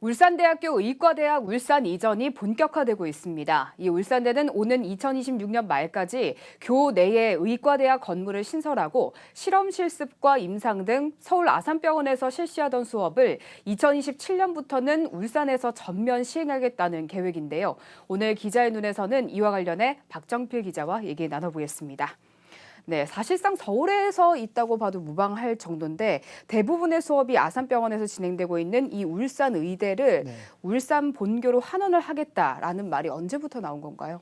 울산대학교 의과대학 울산 이전이 본격화되고 있습니다. 이 울산대는 오는 2026년 말까지 교내에 의과대학 건물을 신설하고 실험 실습과 임상 등 서울 아산병원에서 실시하던 수업을 2027년부터는 울산에서 전면 시행하겠다는 계획인데요. 오늘 기자의 눈에서는 이와 관련해 박정필 기자와 얘기 나눠보겠습니다. 네, 사실상 서울에서 있다고 봐도 무방할 정도인데 대부분의 수업이 아산병원에서 진행되고 있는 이 울산 의대를 울산 본교로 환원을 하겠다라는 말이 언제부터 나온 건가요?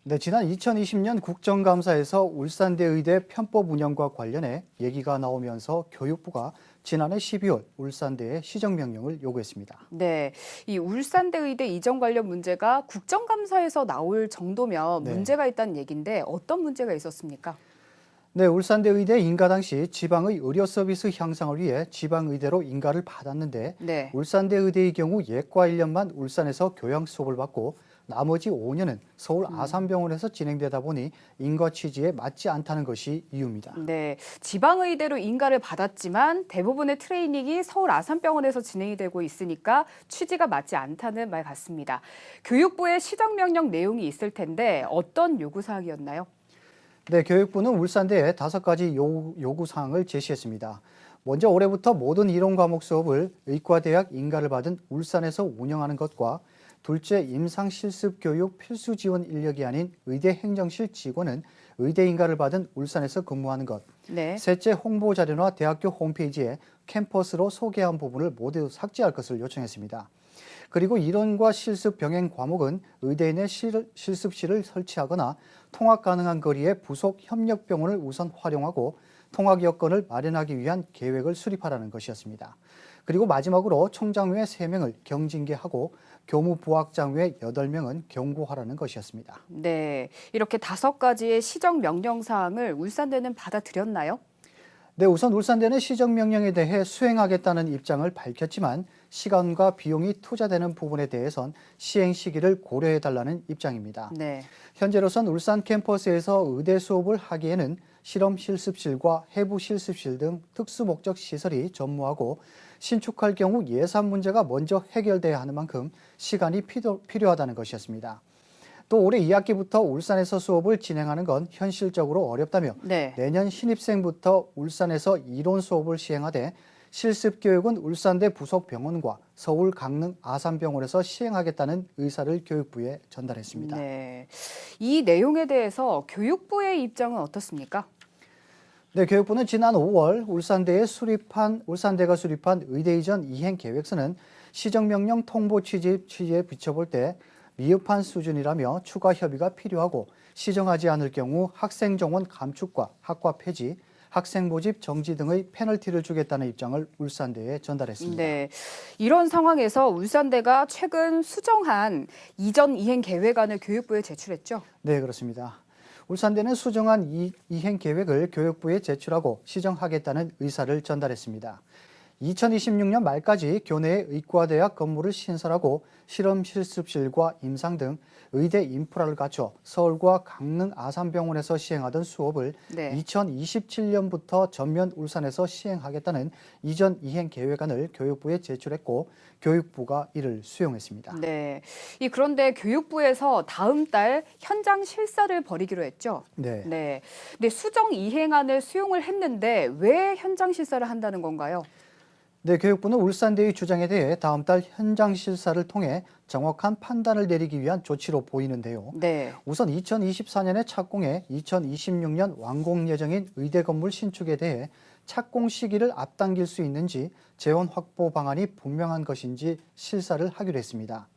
네, 지난 2020년 국정감사에서 울산대 의대 편법 운영과 관련해 얘기가 나오면서 교육부가 지난해 12월 울산대에 시정명령을 요구했습니다. 네, 이 울산대 의대 이전 관련 문제가 국정감사에서 나올 정도면 문제가 있다는 얘기인데 어떤 문제가 있었습니까? 네, 울산대 의대 인가 당시 지방의 의료 서비스 향상을 위해 지방의대로 인가를 받았는데 울산대 의대의 경우 예과 1년만 울산에서 교양 수업을 받고 나머지 5년은 서울 아산병원에서 진행되다 보니 인가 취지에 맞지 않다는 것이 이유입니다. 네, 지방의대로 인가를 받았지만 대부분의 트레이닝이 서울 아산병원에서 진행이 되고 있으니까 취지가 맞지 않다는 말 같습니다. 교육부의 시정명령 내용이 있을 텐데 어떤 요구사항이었나요? 네, 교육부는 울산대에 5가지 요구사항을 제시했습니다. 먼저 올해부터 모든 이론 과목 수업을 의과대학 인가를 받은 울산에서 운영하는 것과 둘째, 임상 실습 교육 필수 지원 인력이 아닌 의대 행정실 직원은 의대 인가를 받은 울산에서 근무하는 것. 셋째, 홍보 자료나 대학교 홈페이지에 캠퍼스로 소개한 부분을 모두 삭제할 것을 요청했습니다. 그리고 이론과 실습 병행 과목은 의대인의 실습실을 설치하거나 통학 가능한 거리에 부속 협력병원을 우선 활용하고 통학 여건을 마련하기 위한 계획을 수립하라는 것이었습니다. 그리고 마지막으로 총장 외 3명을 경징계하고 교무 부학장 외 8명은 경고하라는 것이었습니다. 네, 이렇게 5가지의 시정 명령 사항을 울산대는 받아들였나요? 네, 우선 울산대는 시정명령에 대해 수행하겠다는 입장을 밝혔지만 시간과 비용이 투자되는 부분에 대해선 시행 시기를 고려해달라는 입장입니다. 현재로선 울산 캠퍼스에서 의대 수업을 하기에는 실험 실습실과 해부 실습실 등 특수목적 시설이 전무하고 신축할 경우 예산 문제가 먼저 해결돼야 하는 만큼 시간이 필요하다는 것이었습니다. 또 올해 2학기부터 울산에서 수업을 진행하는 건 현실적으로 어렵다며 내년 신입생부터 울산에서 이론 수업을 시행하되 실습 교육은 울산대 부속 병원과 서울 강릉 아산병원에서 시행하겠다는 의사를 교육부에 전달했습니다. 네, 이 내용에 대해서 교육부의 입장은 어떻습니까? 네, 교육부는 지난 5월 울산대가 수립한 의대 이전 이행 계획서는 시정명령 통보 취지에 비춰볼 때 미흡한 수준이라며 추가 협의가 필요하고 시정하지 않을 경우 학생 정원 감축과 학과 폐지, 학생 모집 정지 등의 페널티를 주겠다는 입장을 울산대에 전달했습니다. 네, 이런 상황에서 울산대가 최근 수정한 이전 이행 계획안을 교육부에 제출했죠? 네, 그렇습니다. 울산대는 수정한 이행 계획을 교육부에 제출하고 시정하겠다는 의사를 전달했습니다. 2026년 말까지 교내에 의과대학 건물을 신설하고 실험 실습실과 임상 등 의대 인프라를 갖춰 서울과 강릉 아산병원에서 시행하던 수업을 2027년부터 전면 울산에서 시행하겠다는 이전 이행 계획안을 교육부에 제출했고 교육부가 이를 수용했습니다. 네, 그런데 교육부에서 다음 달 현장 실사를 벌이기로 했죠? 근데 수정 이행안을 수용을 했는데 왜 현장 실사를 한다는 건가요? 네, 교육부는 울산대의 주장에 대해 다음 달 현장 실사를 통해 정확한 판단을 내리기 위한 조치로 보이는데요. 우선 2024년에 착공해 2026년 완공 예정인 의대 건물 신축에 대해 착공 시기를 앞당길 수 있는지 재원 확보 방안이 분명한 것인지 실사를 하기로 했습니다.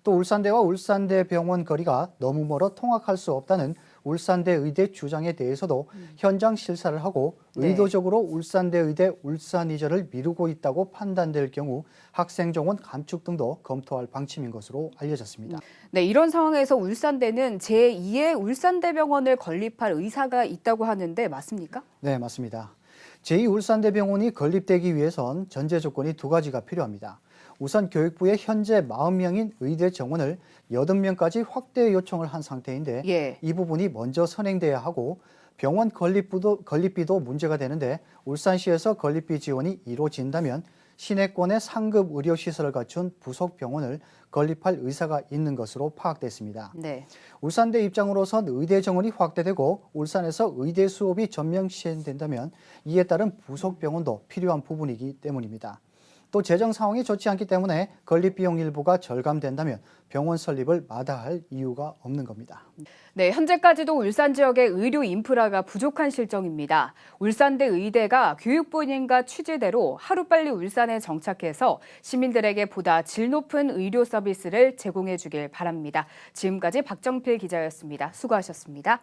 또 울산대와 울산대병원 거리가 너무 멀어 통학할 수 없다는 울산대 의대 주장에 대해서도 현장 실사를 하고 의도적으로 울산대 의대 울산 이전을 미루고 있다고 판단될 경우 학생 정원 감축 등도 검토할 방침인 것으로 알려졌습니다. 네, 이런 상황에서 울산대는 제2의 울산대병원을 건립할 의사가 있다고 하는데 맞습니까? 네, 맞습니다. 제2울산대병원이 건립되기 위해선 전제 조건이 2가지가 필요합니다. 우선 교육부의 현재 40명인 의대 정원을 80명까지 확대 요청을 한 상태인데 이 부분이 먼저 선행돼야 하고 병원 건립비도 문제가 되는데 울산시에서 건립비 지원이 이루어진다면 시내권에 상급 의료시설을 갖춘 부속 병원을 건립할 의사가 있는 것으로 파악됐습니다. 네. 울산대 입장으로선 의대 정원이 확대되고 울산에서 의대 수업이 전면 시행된다면 이에 따른 부속 병원도 필요한 부분이기 때문입니다. 또 재정 상황이 좋지 않기 때문에 건립 비용 일부가 절감된다면 병원 설립을 마다할 이유가 없는 겁니다. 네, 현재까지도 울산 지역의 의료 인프라가 부족한 실정입니다. 울산대 의대가 교육부인가 취지대로 하루빨리 울산에 정착해서 시민들에게 보다 질 높은 의료 서비스를 제공해 주길 바랍니다. 지금까지 박정필 기자였습니다. 수고하셨습니다.